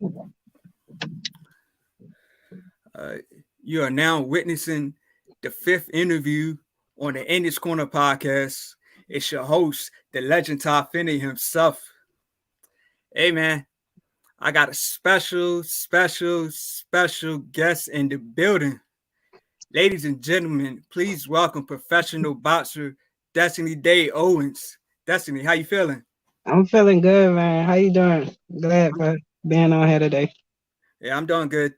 Uh, you are now witnessing the fifth interview on the In This Corner podcast. It's your host, the legend Todd Finney himself. Hey man, I got a special guest in the building. Ladies and gentlemen, please welcome professional boxer Destiny Day Owens. Destiny, how you feeling? I'm feeling good, man. How you doing? Glad for being on here today. Yeah, I'm doing good.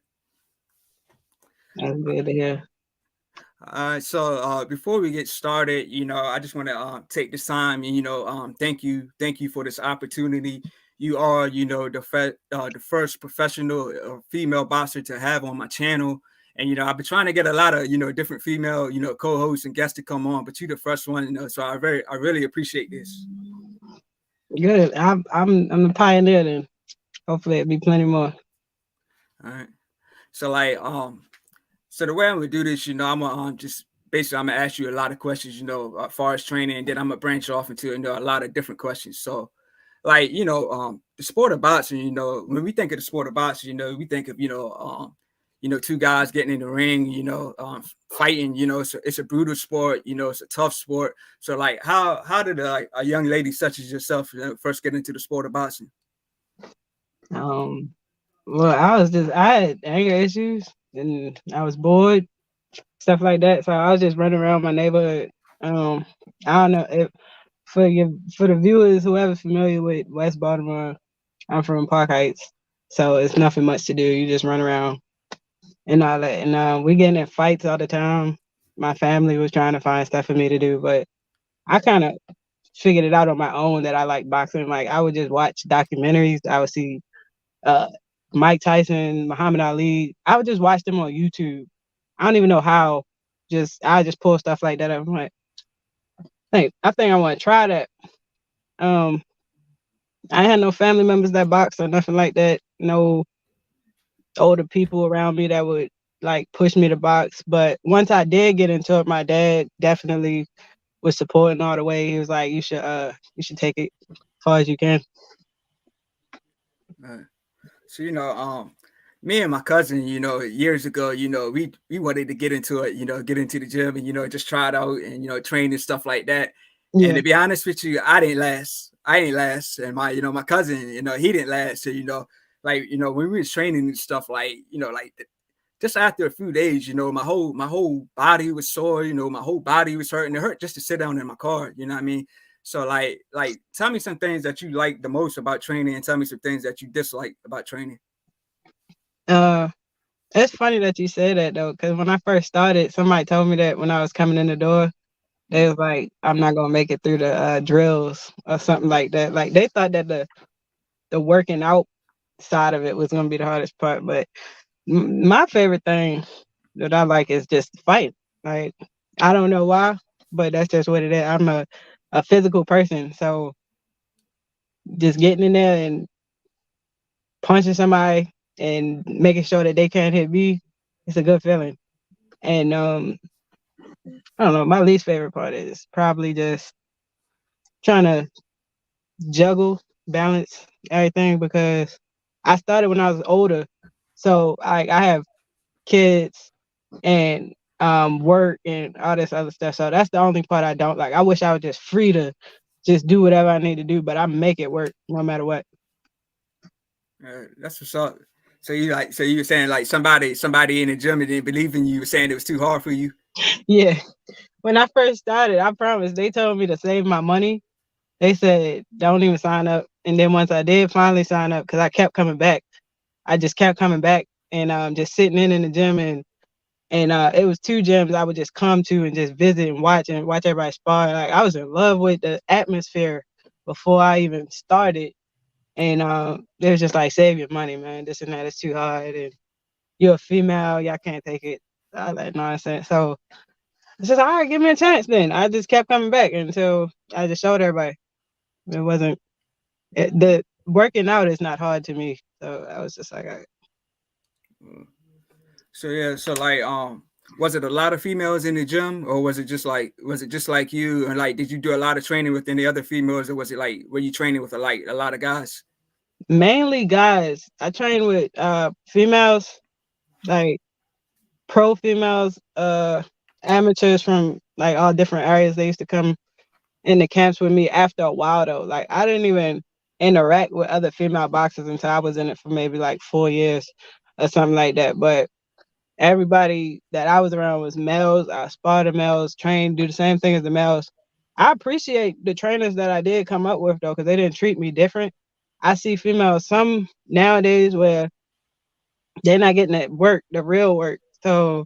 That's good to hear. So before we get started, I just want to take this time and thank you for this opportunity. You are, the first professional female boxer to have on my channel, and I've been trying to get a lot of different female co-hosts and guests to come on, but you're the first one, So I really appreciate this. Good. I'm the pioneer then. Hopefully it'll be plenty more. All right. So like So the way I'm gonna do this, I'm gonna just basically I'm gonna ask you a lot of questions, as far as training, and then I'm gonna branch off into a lot of different questions. So, like the sport of boxing, when we think of the sport of boxing, we think of two guys getting in the ring, fighting. It's a brutal sport, it's a tough sport. So like, how did a young lady such as yourself first get into the sport of boxing? Um, well, I had anger issues and I was bored, stuff like that. So I was just running around my neighborhood. I don't know if for the viewers, whoever's familiar with West Baltimore, I'm from Park Heights, so it's nothing much to do. You just run around and all that. And we getting in fights all the time. My family was trying to find stuff for me to do, but I kind of figured it out on my own that I like boxing. Like I would just watch documentaries. I would see uh, Mike Tyson, Muhammad Ali. I would just watch them on YouTube. I don't even know how. I just pull stuff like that up. I'm like, I think I want to try that. Um, I had no family members that box or nothing like that. No older people around me that would like push me to box. But once I did get into it, my dad definitely was supporting all the way. He was like, you should take it as far as you can. So me and my cousin, years ago, we wanted to get into it, get into the gym and just try it out and train and stuff like that. And Yeah. to be honest with you, I didn't last. I didn't last, and my cousin, he didn't last. So when we was training and stuff, like just after a few days, my whole body was sore. My whole body was hurting. It hurt just to sit down in my car. You know what I mean? So tell me some things that you like the most about training, and tell me some things that you dislike about training. Uh, it's funny that you say that though, because when I first started, somebody told me that when I was coming in the door, they was like, "I'm not gonna make it through the drills or something like that." Like they thought that the working out side of it was gonna be the hardest part, but my favorite thing that I like is just fight. Like I don't know why, but that's just what it is. I'm a physical person, so just getting in there and punching somebody and making sure that they can't hit me, it's a good feeling. And I don't know, my least favorite part is probably just trying to juggle, balance everything because I started when I was older. So I have kids and work and all this other stuff. So that's the only part I don't like. I wish I was just free to just do whatever I need to do, but I make it work no matter what. That's what's up. So you were saying like somebody in the gym that didn't believe in you, were saying it was too hard for you. Yeah. When I first started, I promise they told me to save my money. They said don't even sign up. And then once I did finally sign up, because I kept coming back, I just kept coming back and just sitting in the gym and it was two gyms I would just come to and just visit and watch everybody spar. Like I was in love with the atmosphere before I even started. And it was just like save your money, man. This and that is too hard and you're a female, y'all can't take it. All that nonsense. So it's just all right, give me a chance then. I just kept coming back until I just showed everybody. It wasn't the working out is not hard to me. So I was just like, all right. So yeah, so was it a lot of females in the gym, or was it just like you, and like did you do a lot of training with any other females, or was it like were you training with a lot of guys? Mainly guys. I train with females, like pro females, amateurs from like all different areas. They used to come in the camps with me after a while though. Like I didn't even interact with other female boxers until I was in it for maybe like 4 years or something like that. But everybody that I was around was males. I sparred the males, trained, do the same thing as the males. I appreciate the trainers that I did come up with though, because they didn't treat me different. I see females some nowadays where they're not getting that work, the real work. So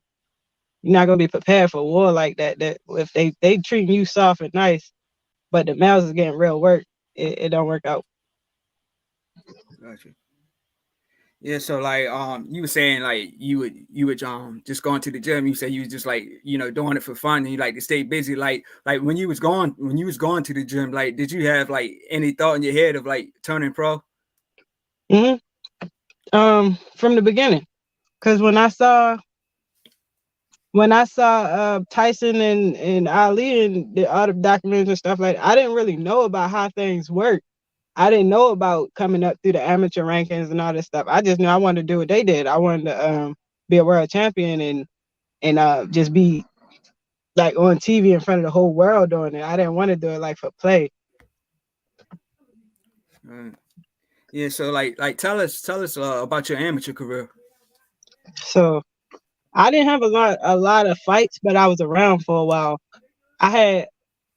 you're not gonna be prepared for war like that. That if they treating you soft and nice, but the males is getting real work, it don't work out. Gotcha. Yeah, so like you were saying like you would just going to the gym, you said you was just like, doing it for fun and you like to stay busy. Like when you was going to the gym, like did you have like any thought in your head of like turning pro? hmm From the beginning, because when I saw Tyson and Ali and the other documentaries and stuff like that, I didn't really know about how things work. I didn't know about coming up through the amateur rankings and all this stuff. I just knew I wanted to do what they did. I wanted to be a world champion and just be like on TV in front of the whole world doing it. I didn't want to do it like for play. Uh, yeah, so like tell us about your amateur career. So I didn't have a lot of fights, but I was around for a while. I had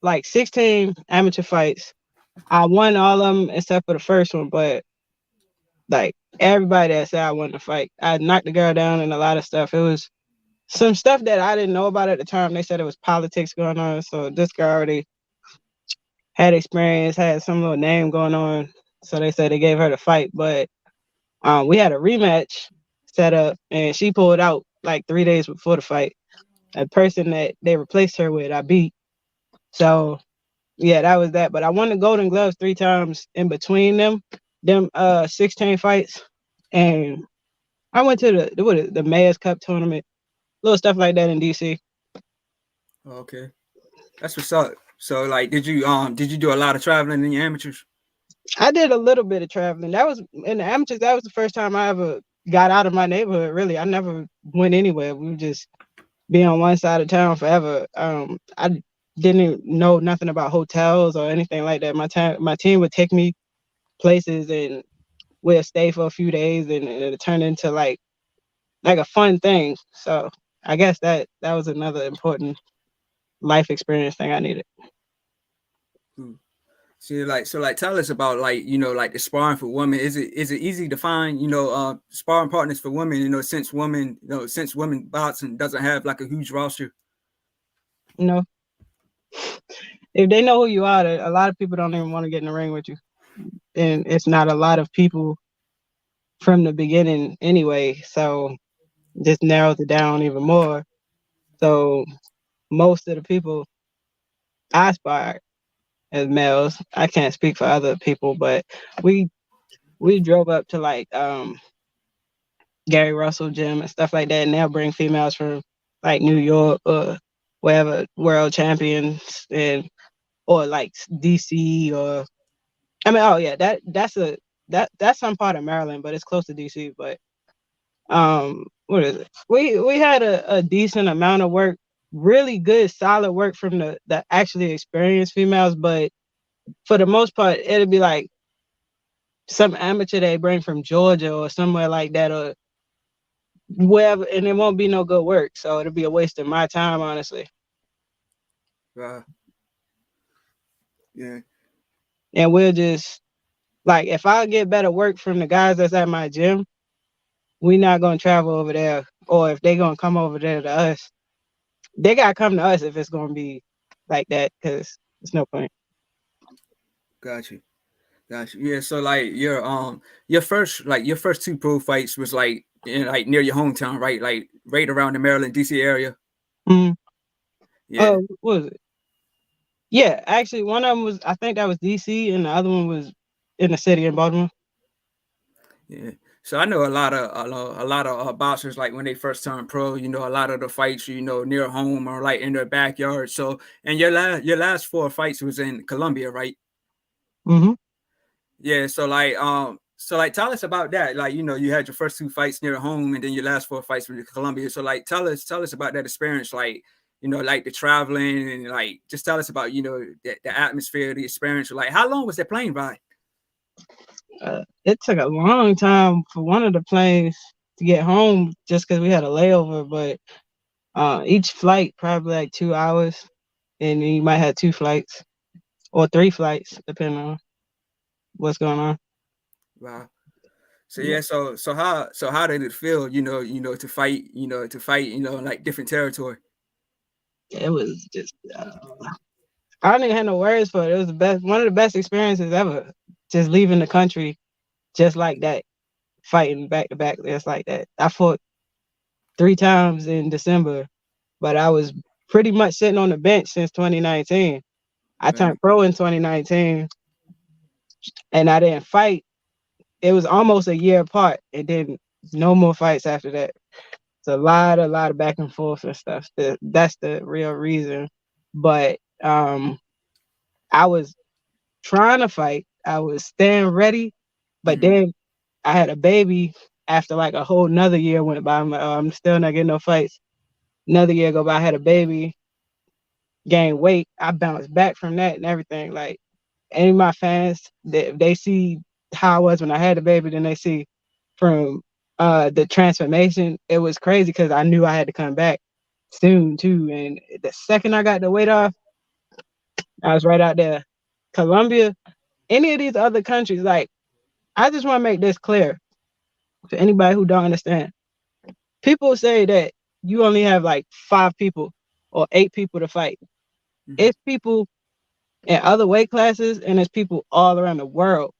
like 16 amateur fights. I won all of them except for the first one, but like everybody that said I won the fight, I knocked the girl down and a lot of stuff. It was some stuff that I didn't know about at the time. They said it was politics going on. So this girl already had experience, had some little name going on. So they said they gave her the fight, but we had a rematch set up, and she pulled out like 3 days before the fight. A person that they replaced her with, I beat. So yeah, that was that. But I won the Golden Gloves 3 times in between them 16 fights, and I went to the Mayor's Cup tournament, little stuff like that in DC. Okay, that's what's up. So like, did you do a lot of traveling in your amateurs? I did a little bit of traveling. That was in the amateurs. That was the first time I ever got out of my neighborhood. Really, I never went anywhere. We would just be on one side of town forever. I didn't know nothing about hotels or anything like that. My team would take me places and we'll stay for a few days and it turned into like a fun thing. So I guess that was another important life experience thing I needed. Hmm. So like tell us about like like the sparring for women. Is it easy to find sparring partners for women? Since women boxing doesn't have like a huge roster. You know, if they know who you are, a lot of people don't even want to get in the ring with you, and it's not a lot of people from the beginning anyway. So this narrows it down even more. So most of the people I spar as males. I can't speak for other people, but we we drove up to like Gary Russell gym and stuff like that, and they'll bring females from like New York or wherever, world champions, and or like DC, or I mean, oh yeah, that's some part of Maryland, but it's close to DC. But what is it? We had a decent amount of work, really good, solid work from the actually experienced females, but for the most part, it'd be like some amateur they bring from Georgia or somewhere like that, or wherever, and it won't be no good work. So it'll be a waste of my time, honestly. Uh, yeah, And we'll just like, if I get better work from the guys that's at my gym, we not gonna travel over there. Or if they gonna come over there to us, they gotta come to us if it's gonna be like that, because there's no point. got you, got you. Yeah, so like your first two pro fights was like like near your hometown, right? Like right around the Maryland DC area. Mm. Yeah, What was it? Yeah, actually, one of them was, I think that was DC, and the other one was in the city in Baltimore. yeah. So I know a lot of boxers like when they first turn pro. A lot of the fights near home or like in their backyard. So and your last four fights was in Colombia, right? Hmm. Yeah. So like So like tell us about that. Like, you had your first two fights near home and then your last four fights with Colombia. So like tell us about that experience, like, like the traveling and like just tell us about, the atmosphere, the experience. Like how long was that plane ride? It took a long time for one of the planes to get home just because we had a layover, but each flight probably like 2 hours, and you might have two flights or three flights depending on what's going on. Wow. So Yeah, yeah, so how did it feel, to fight, in like different territory? it was just I don't even have no words for it. It was the best, one of the best experiences ever. Just leaving the country just like that, fighting back to back just like that. I fought three times in December, but I was pretty much sitting on the bench since 2019. I Right. turned pro in 2019, and I didn't fight. It was almost a year apart, and then no more fights after that. It's a lot of back and forth and stuff. That's the real reason. But I was trying to fight. I was staying ready, but Mm-hmm. then I had a baby after like a whole another year went by. I'm like, oh, I'm still not getting no fights. Another year go by, I had a baby, gained weight. I bounced back from that and everything. Like any of my fans, they see how I was when I had the baby, then they see from the transformation. It was crazy because I knew I had to come back soon too. And the second I got the weight off, I was right out there. Colombia, any of these other countries, like I just want to make this clear to anybody who don't understand. People say that you only have like 5 people or 8 people to fight. Mm-hmm. It's people in other weight classes and it's people all around the world.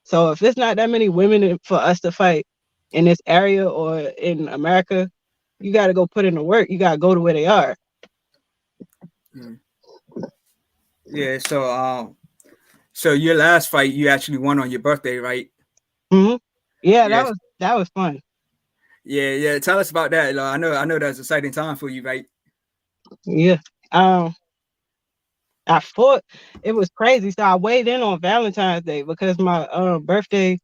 So if it's not that many women for us to fight in this area or in America, you got to go put in the work. You got to go to where they are. Mm-hmm. Yeah. So your last fight, you actually won on your birthday, right? hmm Yeah, that Yes. was that was fun. Yeah. Yeah. Tell us about that. I know that's an exciting time for you, right? Yeah. Um, I fought. It was crazy. So I weighed in on Valentine's Day because my birthday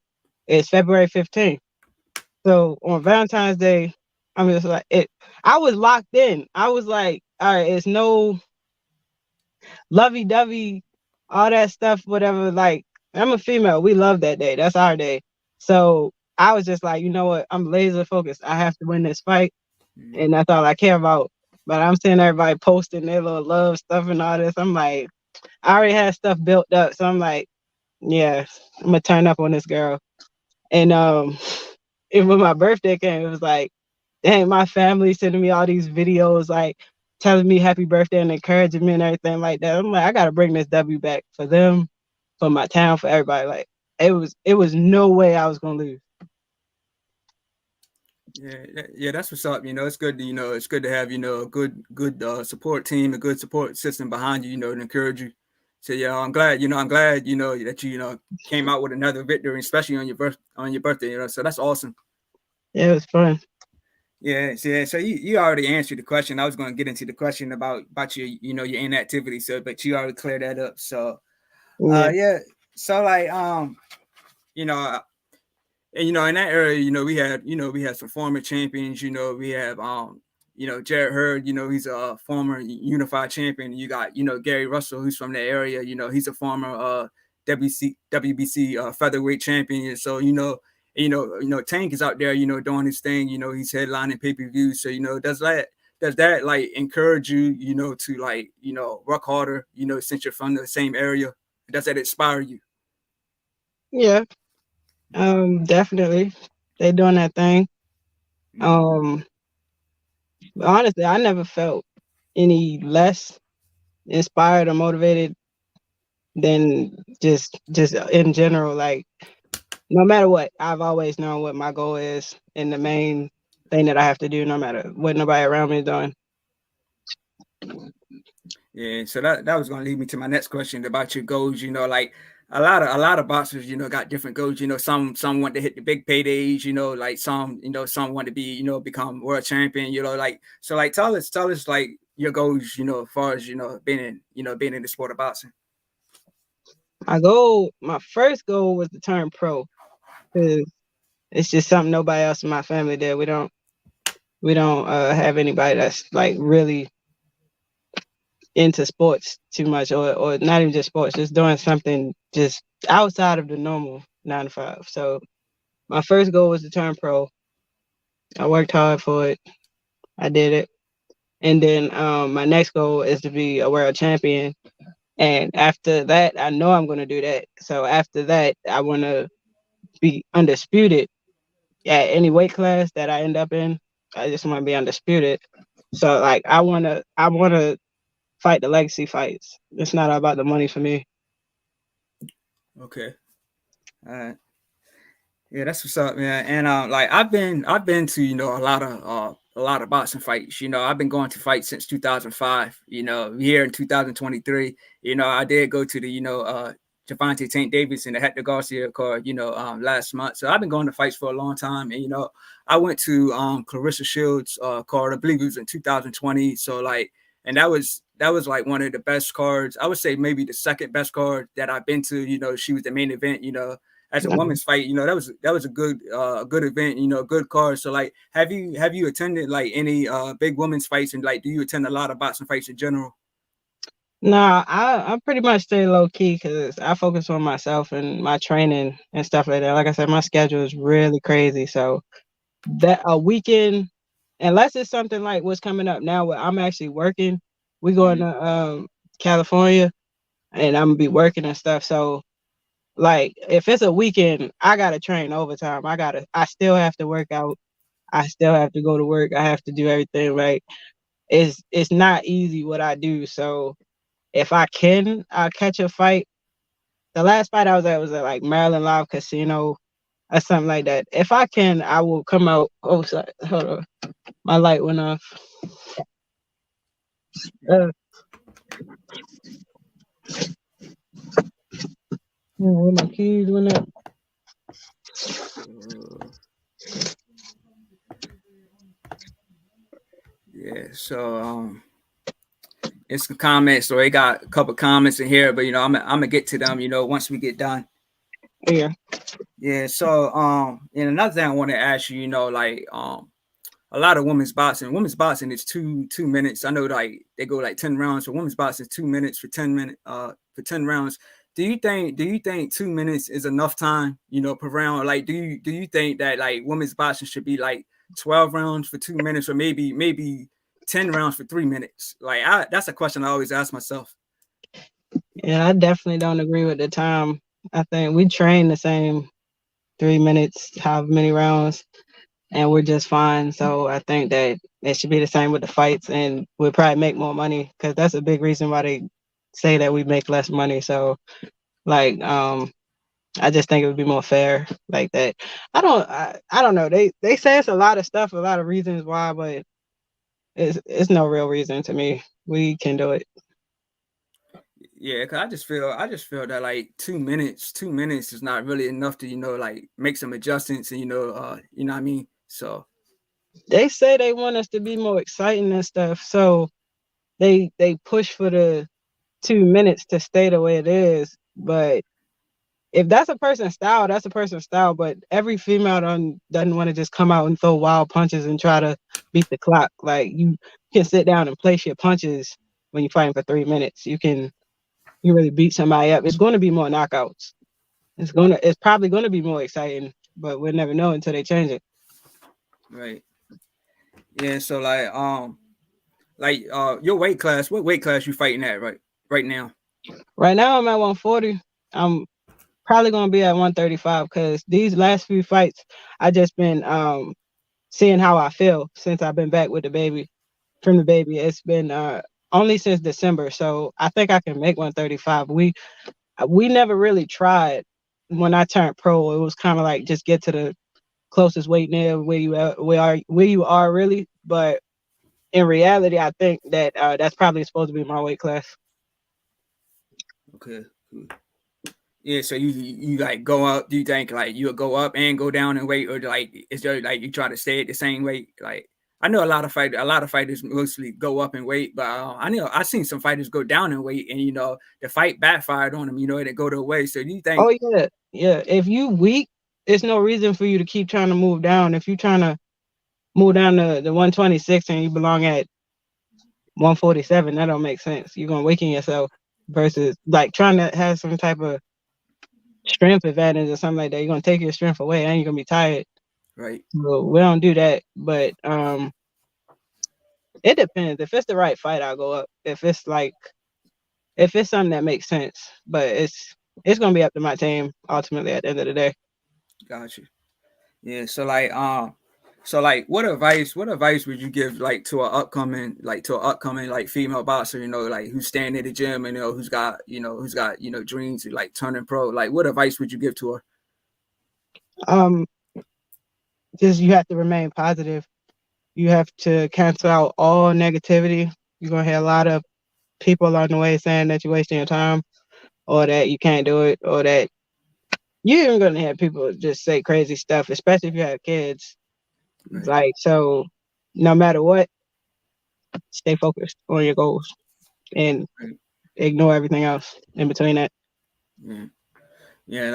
is February 15th. So on Valentine's Day, I'm just like it. I was locked in. I was like, all right, it's no lovey dovey, all that stuff, whatever. Like, I'm a female. We love that day. That's our day. So I was just like, you know what? I'm laser focused. I have to win this fight, Mm-hmm. and that's all I care about. But I'm seeing everybody posting their little love stuff and all this. I'm like, I already had stuff built up, so I'm like, yeah, I'm gonna turn up on this girl. And and when my birthday came, it was like, dang, my family sending me all these videos, like telling me happy birthday and encouraging me and everything like that. I'm like, I gotta bring this W back for them, for my town, for everybody. Like it was no way I was gonna lose. Yeah, yeah, that's what's up. It's good to, it's good to have, a good support team, a good support system behind you, to encourage you. So yeah, I'm glad, that you came out with another victory, especially on your birthday, So that's awesome. Yeah, it was fun. Yeah, yeah. So you already answered the question. I was going to get into the question about your inactivity. So, but you already cleared that up. So, Yeah. yeah. So like, you know, and in that area, we had some former champions. We have Jared Hurd. He's a former unified champion. You got Gary Russell, who's from the area. He's a former WBC featherweight champion. So Tank is out there. Doing his thing. He's headlining pay-per-view. So does that like encourage you? To like work harder. Since you're from the same area, does that inspire you? Yeah. Definitely. They doing that thing. Mm-hmm. Um, honestly, I never felt any less inspired or motivated than just in general. Like no matter what, I've always known what my goal is and the main thing that I have to do, no matter what nobody around me is doing. Yeah, so that was gonna lead me to my next question about your goals. Like a lot of boxers, got different goals. Some want to hit the big paydays. Like some want to be, become world champion. Like so, like tell us like your goals. As far as being in the sport of boxing. My first goal was to turn pro. 'cause it's just something nobody else in my family did. We don't have anybody that's like really into sports too much, or not even just sports, just doing something just outside of the normal 9 to 5. So my first goal was to turn pro. I worked hard for it. I did it. And then my next goal is to be a world champion. And after that, I know I'm going to do that. So after that, I want to be undisputed at any weight class that I end up in. I just want to be undisputed. So like I want to fight the legacy fights. It's not about the money for me. Okay. All right. Yeah, that's what's up, man. And like I've been to a lot of boxing fights. I've been going to fights since 2005. Here in 2023. I did go to the Javante Tank Davis and the Hector Garcia card. Last month. So I've been going to fights for a long time. And I went to Clarissa Shields card. I believe it was in 2020. So like, and that was like one of the best cards. I would say maybe the second best card that I've been to. She was the main event. As a women's fight, that was a good event, good card. So like, have you attended like any big women's fights, and like, do you attend a lot of boxing fights in general? Nah, I pretty much stay low key because I focus on myself and my training and stuff like that. Like I said, my schedule is really crazy. So that a weekend, unless it's something like what's coming up now where I'm actually working, we going Mm-hmm. to California and I'm gonna be working and stuff. So like if it's a weekend, I gotta train overtime. I still have to work out. I still have to go to work. I have to do everything right. It's not easy what I do. So if I can, I'll catch a fight. The last fight I was at like Maryland Live Casino or something like that. If I can, I will come out. Oh, sorry. Hold on. My light went off. Uh, where my keys went up. Uh, yeah. So it's some comments. So they got a couple comments in here, but I'm gonna get to them. Once we get done. Yeah. Yeah. So and another thing I want to ask you, like a lot of women's boxing is two minutes. I know like they go like 10 rounds. So women's boxing is 2 minutes for 10 minutes for 10 rounds. Do you think 2 minutes is enough time, per round? Or like do you think that like women's boxing should be like 12 rounds for 2 minutes, or maybe 10 rounds for 3 minutes? Like that's a question I always ask myself. Yeah, I definitely don't agree with the time. I think we train the same 3 minutes, however many rounds, and we're just fine. So I think that it should be the same with the fights, and we'll probably make more money because that's a big reason why they say that we make less money. So like, I just think it would be more fair like that. I don't know. They say it's a lot of stuff, a lot of reasons why, but it's no real reason to me. We can do it. Yeah, cause I just feel that like 2 minutes is not really enough to like make some adjustments, and what I mean. So They say they want us to be more exciting and stuff, so they push for the 2 minutes to stay the way it is. But if that's a person's style, that's a person's style. But every female doesn't want to just come out and throw wild punches and try to beat the clock. Like you can sit down and place your punches when you're fighting for 3 minutes. You really beat somebody up. It's going to be more knockouts. It's probably going to be more exciting, but we'll never know until they change it. right, yeah. So like your weight class, what weight class you fighting at right now? Right now I'm at 140. I'm probably going to be at 135 because these last few fights I just been seeing how I feel since I've been back with the baby from the baby. It's been only since December, so I think I can make 135. We never really tried when I turned pro. It was kind of like just get to the closest weight near where you are really. But in reality, I think that that's probably supposed to be my weight class. Okay, cool. Yeah. So you like go up? Do you think like you'll go up and go down in weight, or like is there like you try to stay at the same weight? Like I know a lot of fighters mostly go up in weight, but I know I've seen some fighters go down in weight, and the fight backfired on them. It go their way. So do you think? Oh yeah, yeah. If you weak. it's no reason for you to keep trying to move down. If you're trying to move down to the 126 and you belong at 147, that don't make sense. You're gonna weaken yourself versus like trying to have some type of strength advantage or something like that. You're gonna take your strength away and you're gonna be tired. Right. So we don't do that. But it depends. If it's the right fight, I'll go up. If it's something that makes sense. But it's gonna be up to my team ultimately at the end of the day. Got you. Yeah. So like, what advice would you give like to an upcoming like female boxer? You know, like who's staying at the gym and who's got dreams to like turning pro. Like, what advice would you give to her? Um, just you have to remain positive. You have to cancel out all negativity. You're gonna hear a lot of people along the way saying that you're wasting your time or that you can't do it or that you're even gonna have people just say crazy stuff, especially if you have kids. Right. Like so, no matter what, stay focused on your goals and Right. ignore everything else in between that. Yeah. Yeah,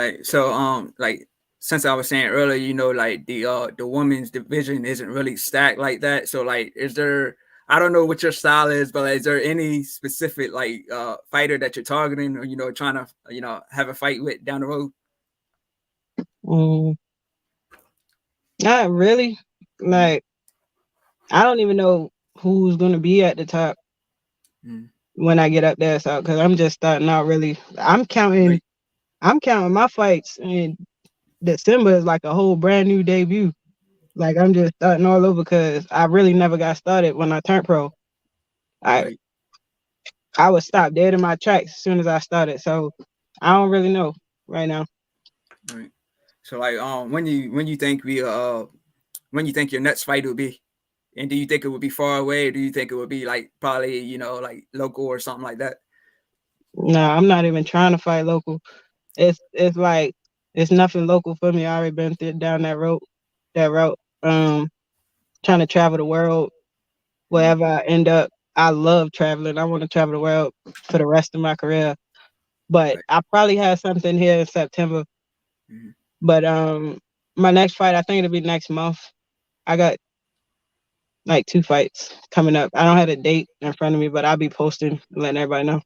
like since I was saying earlier, like the women's division isn't really stacked like that. So like is there I don't know what your style is, but is there any specific like fighter that you're targeting or trying to have a fight with down the road? Mm, not really. Mm, Like I don't even know who's gonna be at the top mm, when I get up there. So because I'm just starting out, really, right, I'm counting my fights, and December is like a whole brand new debut. Like I'm just starting all over because I really never got started when I turned pro. I right, I was stopped dead in my tracks as soon as I started. So I don't really know right now. right. So like when you think your next fight will be? And do you think it would be far away or do you think it would be like probably, like local or something like that? Nah, I'm not even trying to fight local. It's like it's nothing local for me. I already been down that road. That route. Trying to travel the world Mm, wherever I end up. I love traveling. I want to travel the world for the rest of my career. But right. I probably have something here in September. Mm. But my next fight, I think it'll be next month. I got like 2 fights coming up. I don't have a date in front of me, but I'll be posting, letting everybody know.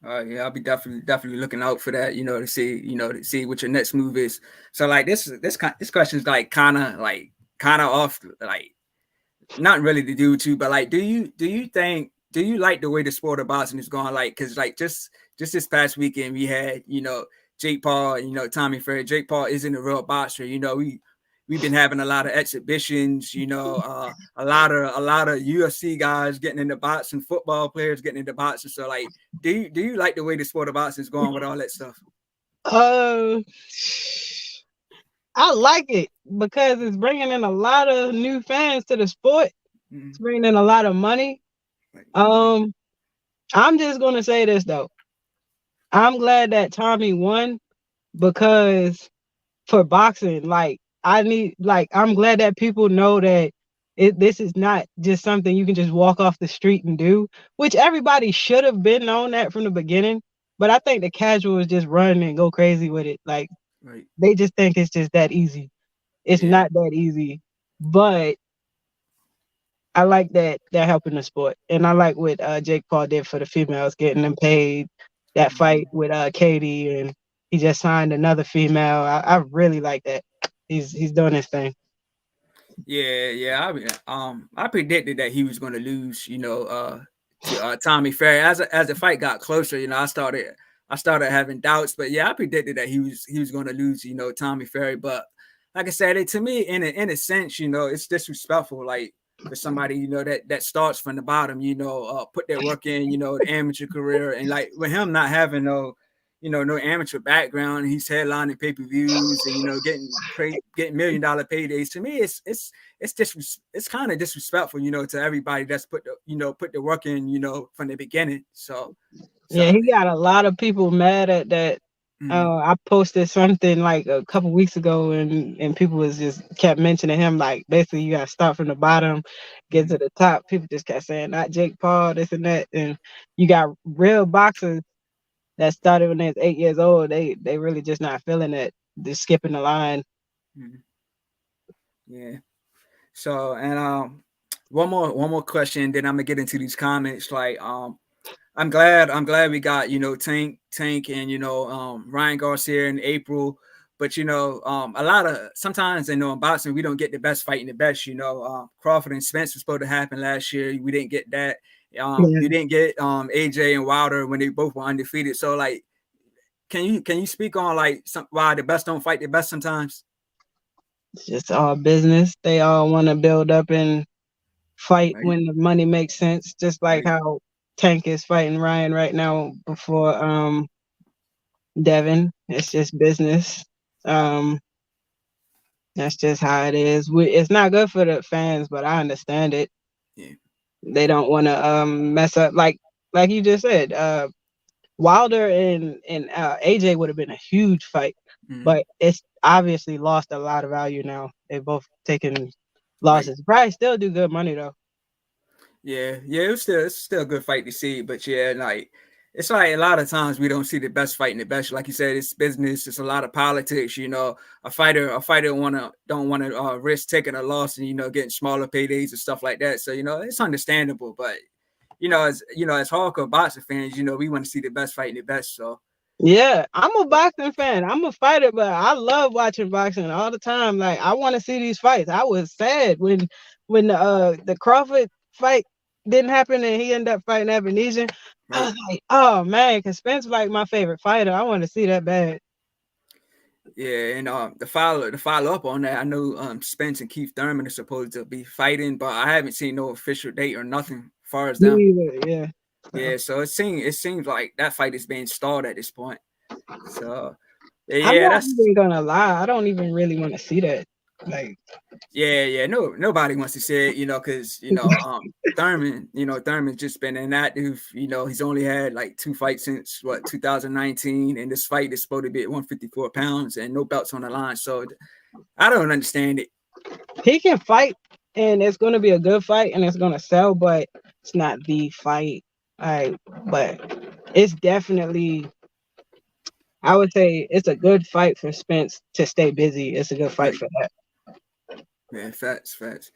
Yeah, I'll be definitely looking out for that. To see what your next move is. So like this question is like kind of off like not really to do with you, but like, do you like the way the sport of boxing is going? Like, cause like just this past weekend we had Jake Paul, Tommy Fury. Jake Paul isn't a real boxer. We've been having a lot of exhibitions. A lot of UFC guys getting into boxing, football players getting into boxing. So like, do you like the way the sport of boxing is going with all that stuff? Uh, I like it because it's bringing in a lot of new fans to the sport. Mm-hmm. It's bringing in a lot of money. Right, right, Um, I'm just gonna say this though. I'm glad that Tommy won because for boxing, I'm glad that people know that this is not just something you can just walk off the street and do, which everybody should have been on that from the beginning. But I think the casuals just run and go crazy with it. Like right. they just think it's just that easy. It's Yeah. not that easy. But I like that they're helping the sport. And I like what Jake Paul did for the females, getting them paid. That fight Mhm. with Katie, and he just signed another female. I really like that. He's doing his thing. Yeah, yeah. I predicted that he was going to lose. To Tommy Fury as the fight got closer. I started having doubts, but yeah, I predicted that he was going to lose. Tommy Fury. But like I said, to me, in a sense, it's disrespectful. Like for somebody that starts from the bottom. Put their work in. The amateur career, and like with him not having no amateur background. He's headlining pay per views and getting $1 million paydays. To me, it's kind of disrespectful, to everybody that's put the work in, from the beginning. Yeah, So he got a lot of people mad at that. mm, I posted something like a couple weeks ago, and people was just kept mentioning him. Like basically, you got to start from the bottom, get to mm, the top. People just kept saying not Jake Paul, this and that. And you got real boxers that started when they was 8 years old. They really just not feeling it. just skipping the line. Mhm. Yeah. So and one more question, then I'm gonna get into these comments. Like I'm glad we got Tank and Ryan Garcia in April. But a lot of sometimes in boxing we don't get the best fighting the best. Crawford and Spence was supposed to happen last year. We didn't get that. Yeah, You didn't get AJ and Wilder when they both were undefeated. So like, can you speak on like why the best don't fight the best sometimes? it's just all business. They all want to build up and fight Right, when the money makes sense. Just like right, how Tank is fighting Ryan right now before Devin. It's just business. Um, that's just how it is. It's not good for the fans, but I understand it. yeah, They don't want to mess up like you just said. Wilder and AJ would have been a huge fight, hmm, but it's obviously lost a lot of value now. They both taken right. losses. Probably still do good money though. Yeah, yeah, it's still a good fight to see, but yeah, like it's like a lot of times we don't see the best fight in the best. Like you said, it's business. It's a lot of politics. A fighter don't want to risk taking a loss and getting smaller paydays and stuff like that. So it's understandable, but as hardcore boxing fans, we want to see the best fight in the best. So Yeah, I'm a boxing fan. I'm a fighter, but I love watching boxing all the time. Like I want to see these fights. I was sad when the Crawford fight didn't happen and he ended up fighting Ebenezer. I right. was like, oh man, because Spence like my favorite fighter. I want to see that bad. Yeah, and the follow up on that, I know Spence and Keith Thurman are supposed to be fighting, but I haven't seen no official date or nothing as far as Me them. either, yeah. So, Yeah, so it seems like that fight is being stalled at this point. So I'm yeah, not that's even gonna lie. I don't even really want to see that. Like, yeah. No, nobody wants to say it, because Thurman's just been inactive. He's only had like two fights since what 2019, and this fight is supposed to be at 154 pounds and no belts on the line. So I don't understand it. he can fight, and it's gonna be a good fight, and it's gonna sell, but it's not the fight. Like, but it's definitely I would say it's a good fight for Spence to stay busy. It's a good fight Right. for that. Yeah, facts, facts.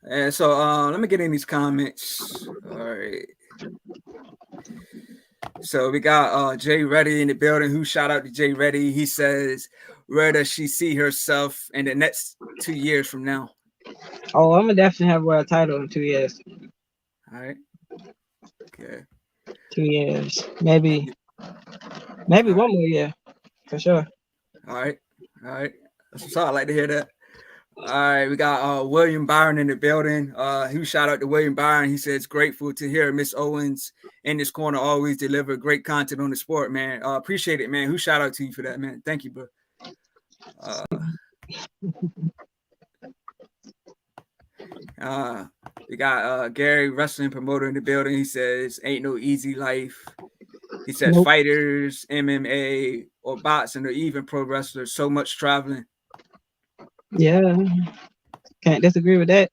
And so let me get in these comments. All right. So we got Jay Reddy in the building. Who shout out to Jay Reddy? He says, where does she see herself in the next 2 years from now? Oh, I'm gonna definitely have a world title in 2 years. All right. Okay. 2 years, maybe All right. one more year for sure. All right. All right. That's what's up. I like to hear that. All right, we got William Byron in the building. Who shout out to William Byron. He says grateful to hear Miss Owens in this corner always deliver great content on the sport, man. Appreciate it, man. Who shout out to you for that, man? Thank you, bro. Uh, uh, we got Gary wrestling promoter in the building. He says ain't no easy life. He says Nope. fighters, MMA, or boxing, or even pro wrestlers. So much traveling. Yeah, can't disagree with that.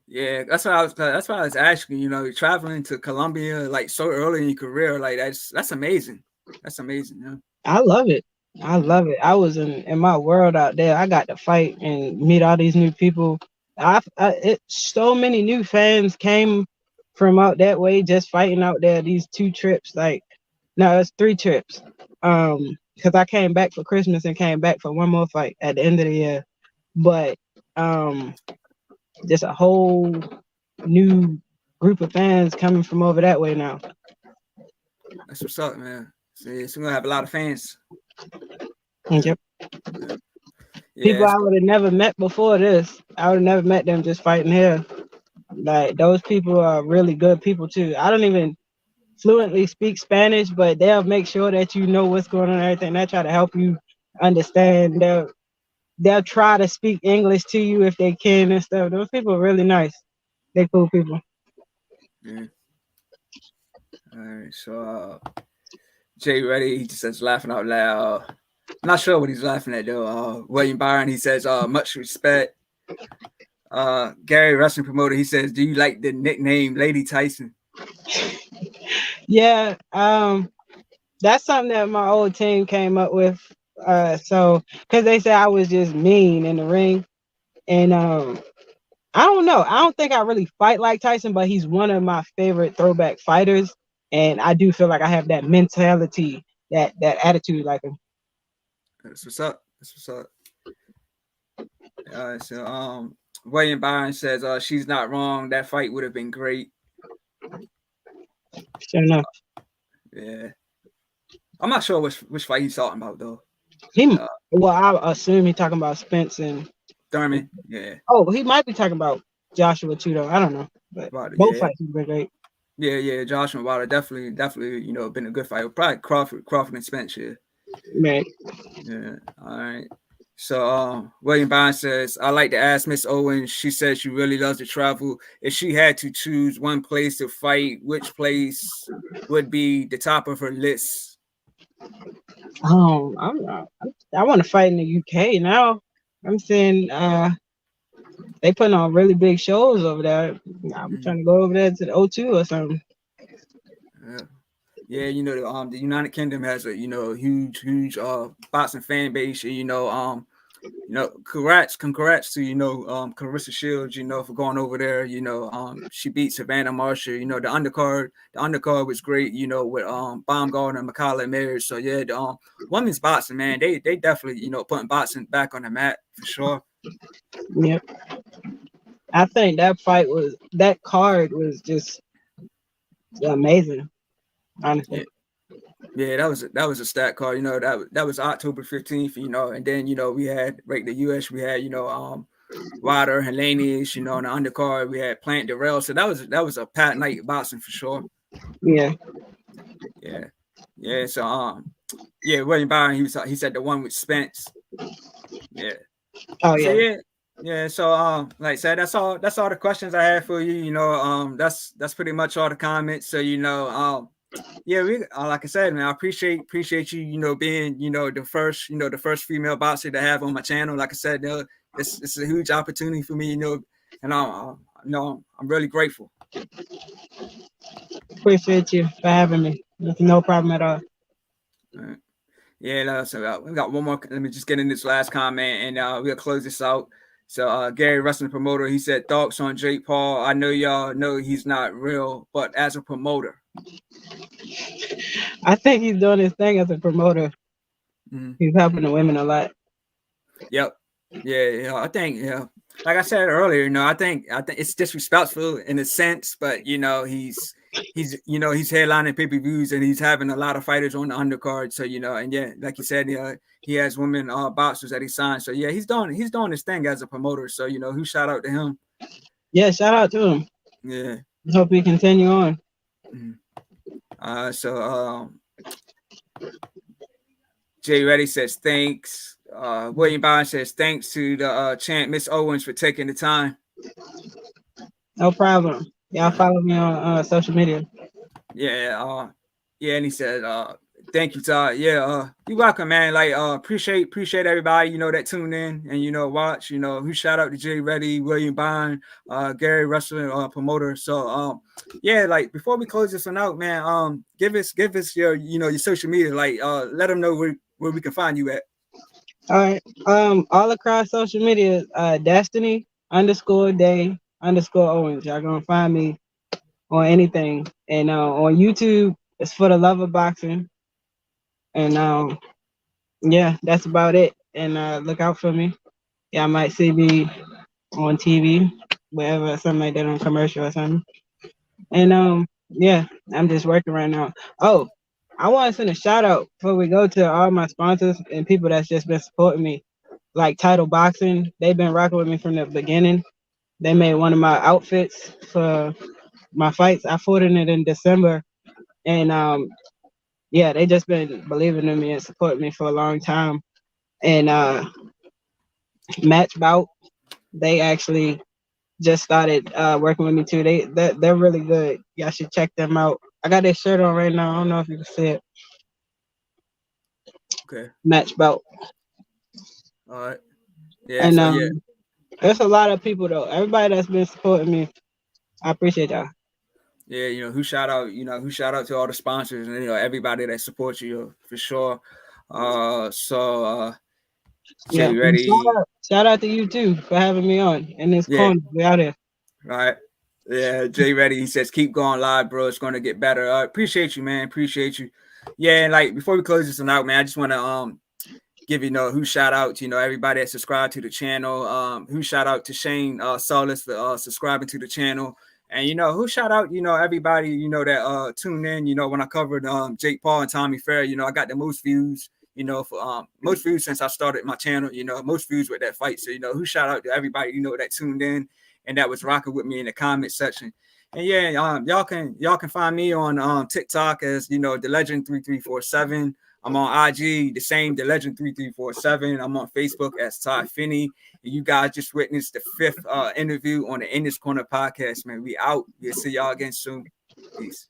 Yeah, that's why I was asking. Traveling to Colombia like so early in your career, like that's amazing. That's amazing. Yeah. I love it. I Mm, love it. I was in my world out there. I got to fight and meet all these new people. So many new fans came from out that way just fighting out there. These 2 trips, like no, it's 3 trips. Because I came back for Christmas and came back for one more fight at the end of the year. But um, just a whole new group of fans coming from over that way now. that's what's up, man. So we're gonna have a lot of fans. Yep. Yeah, People yeah, I would have never met before this. I would have never met them just fighting here. Like those people are really good people too. I don't even fluently speak Spanish, but they'll make sure that you know what's going on and everything. They try to help you understand. They'll try to speak English to you if they can and stuff. Those people are really nice. They cool people. yeah. All right, so Jay Reddy, he just says laughing out loud. I'm not sure what he's laughing at though. William Byron, he says much respect. Gary wrestling promoter, he says, do you like the nickname Lady Tyson? Yeah, that's something that my old team came up with. So because they said I was just mean in the ring, and I don't know. I don't think I really fight like Tyson, but he's one of my favorite throwback fighters, and I do feel like I have that mentality, that attitude like him. That's what's up. That's what's up. So William Byron says she's not wrong. That fight would have been great. Sure enough, Yeah, I'm not sure which fight he's talking about though. he. Uh, Well, I assume he's talking about Spence and. Thurman. Yeah, Oh, he might be talking about Joshua too, though. I don't know, but about both yeah. fights have been great. Yeah. Joshua Wilder definitely, been a good fight. Probably Crawford and Spence. Yeah. Right. Yeah. All right. So William Bond says, I like to ask Miss Owens. She says she really loves to travel. If she had to choose one place to fight, which place would be the top of her list? I want to fight in the UK now. I'm saying they putting on really big shows over there. I'm Mm-hmm. trying to go over there to the O2 or something. Yeah. Yeah, the United Kingdom has a huge boxing fan base. Congrats to Clarissa Shields, for going over there. She beat Savannah Marshall. The undercard was great. With Baumgartner and McCalla Mayer. So yeah, the women's boxing, man, they definitely putting boxing back on the map for sure. Yep. I think that card was just amazing, honestly. Yeah. Yeah, that was a stat card. That was October 15th. And then we had right the U.S. We had Wilder, Hellenius, on the undercard. We had Plant Darrell. So that was a pat night of boxing for sure. Yeah. Yeah. Yeah. So yeah, William Byron, he said the one with Spence. Yeah. Oh So yeah. yeah. Yeah, so like I said, that's all the questions I had for you. That's pretty much all the comments. So yeah, we like I said, man, I appreciate you, being, the first female boxer to have on my channel. Like I said, it's a huge opportunity for me, and I'm really grateful. Appreciate you for having me. No problem at all. All right. Yeah, no, so we got one more. Let me just get in this last comment, and we'll close this out. So Gary, wrestling promoter, he said thoughts on Jake Paul. I know y'all know he's not real, but as a promoter, I think he's doing his thing as a promoter. mm-hmm. He's helping the women a lot. Yep. Yeah. I think, like I said earlier, I think it's disrespectful in a sense, but he's headlining pay-per-views and he's having a lot of fighters on the undercard. So, and yeah, like you said, he has women boxers that he signed. So yeah, he's doing his thing as a promoter. So, who shout out to him. Yeah, shout out to him. Yeah. Hope he continue on. So Jay Reddy says thanks. William Bond says thanks to the champ Miss Owens for taking the time. No problem. Y'all follow me on social media. Yeah, and he said, thank you, Todd. Yeah, you're welcome, man. Like, appreciate everybody, that tuned in and watch. Who shout out to Jay Reddy, William Bond, Gary Wrestling promoter. So yeah, like before we close this one out, man, give us your social media, like let them know where we can find you at. All right. All across social media, Destiny _day_ Owens. Y'all gonna find me on anything. And on YouTube, it's For the Love of Boxing. And yeah, that's about it. And look out for me. Yeah, I might see me on TV, wherever, something like that, on commercial or something. And yeah, I'm just working right now. Oh, I want to send a shout out before we go to all my sponsors and people that's just been supporting me. Like Title Boxing, they've been rocking with me from the beginning. They made one of my outfits for my fights. I fought in it in December, and yeah, they just been believing in me and supporting me for a long time. And Match Bout, they actually just started working with me too. They're really good. Y'all should check them out. I got this shirt on right now. I don't know if you can see it. Okay. Match Bout. All right. Yeah. And So yeah. there's a lot of people though. Everybody that's been supporting me, I appreciate y'all. Yeah, who shout out to all the sponsors and everybody that supports you for sure. Jay Yeah. Ready. Shout out to you too for having me on in this Yeah, corner. We out here. right. Yeah, Jay Ready. He says, keep going live, bro. It's gonna get better. Appreciate you, man. Appreciate you. Yeah, and like before we close this one out, man, I just wanna give who shout out to everybody that subscribed to the channel. Who shout out to Shane Solis for subscribing to the channel. And who shout out, everybody, that tuned in, when I covered Jake Paul and Tommy Fair, I got the most views, for most views since I started my channel, most views with that fight. So, who shout out to everybody, that tuned in and that was rocking with me in the comment section. And yeah, y'all can find me on TikTok as the Legend 3347. I'm on IG, the same, the Legend 3347. I'm on Facebook as Ty Finney. And you guys just witnessed the 5th interview on the In This Corner podcast, man. We out. We'll see y'all again soon. Peace.